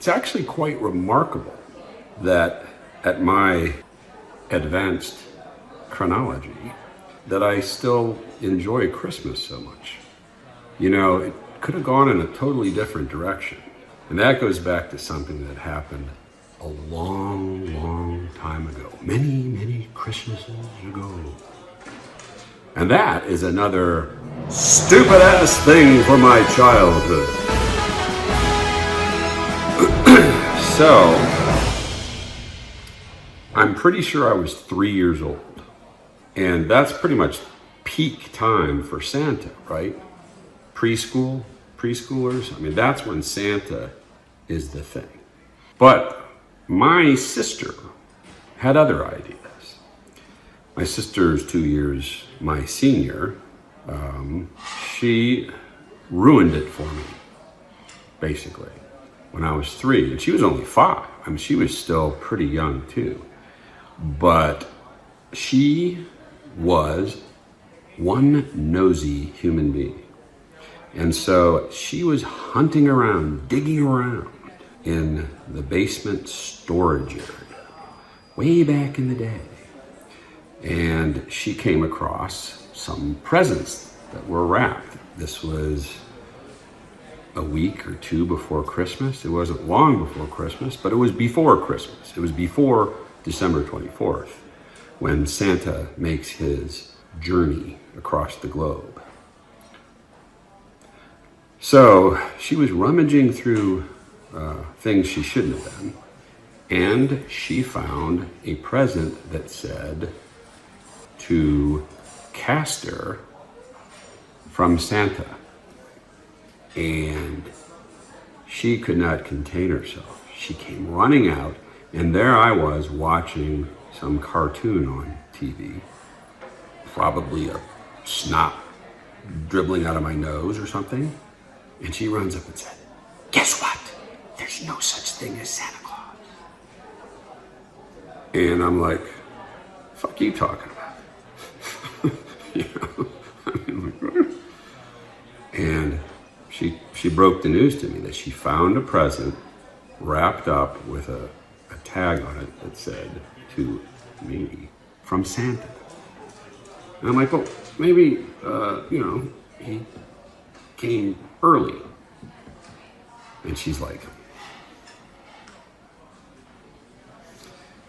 It's actually quite remarkable that at my advanced chronology, that I still enjoy Christmas so much. You know, it could have gone in a totally different direction. And that goes back to something that happened a long, long time ago. Many, many Christmases ago. And that is another stupid-ass thing from my childhood. So, I'm pretty sure I was 3 years old. And that's pretty much peak time for Santa, right? Preschoolers. I mean, that's when Santa is the thing. But my sister had other ideas. My sister's 2 years my senior. She ruined it for me, basically, when I was 3. And she was only 5. I mean, she was still pretty young, too. But she was one nosy human being. And so she was hunting around, digging around in the basement storage area, way back in the day. And she came across some presents that were wrapped. This was a week or two before Christmas. It wasn't long before Christmas, but it was before Christmas. It was before December 24th, when Santa makes his journey across the globe. So she was rummaging through things she shouldn't have done, and she found a present that said, to Castor from Santa. And she could not contain herself. She came running out, and there I was watching some cartoon on TV, probably a snot dribbling out of my nose or something. And she runs up and said, "Guess what? There's no such thing as Santa Claus." And I'm like, "Fuck you talking about?" You know? I mean, like, and she broke the news to me that she found a present wrapped up with a tag on it that said, "To me, from Santa." And I'm like, well, maybe, he came early. And she's like,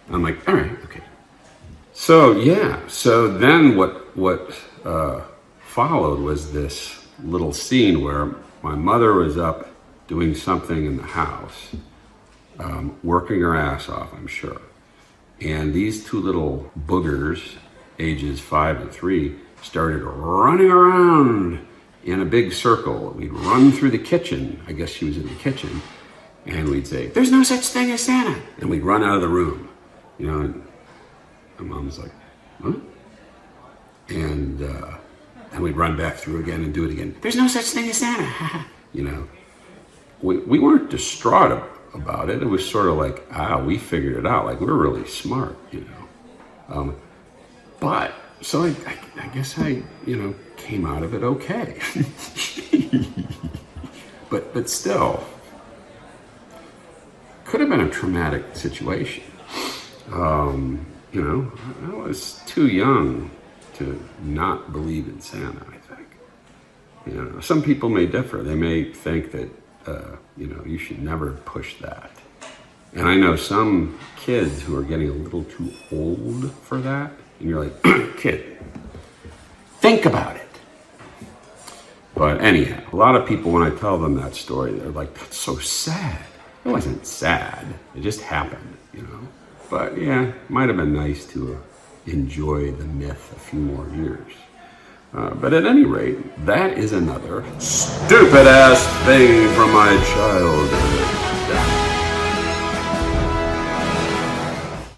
I'm like, all right, okay. So then what followed was this little scene where my mother was up doing something in the house, working her ass off, I'm sure. And these two little boogers, ages 5 and 3, started running around in a big circle. We'd run through the kitchen. I guess she was in the kitchen. And we'd say, "There's no such thing as Santa." And we'd run out of the room. You know, and my mom was like, "Huh?" And we'd run back through again and do it again. "There's no such thing as Santa." You know, we weren't distraught about it. It was sort of like, we figured it out. Like, we're really smart, you know. But, so I guess I came out of it okay. But still, could have been a traumatic situation. I was too young to not believe in Santa, I think. You know, some people may differ. They may think that, you should never push that. And I know some kids who are getting a little too old for that. And you're like, "Kid, think about it." But anyhow, a lot of people, when I tell them that story, they're like, "That's so sad." It wasn't sad. It just happened, you know. But yeah, it might have been nice to enjoy the myth a few more years. But at any rate, that is another stupid-ass thing from my childhood.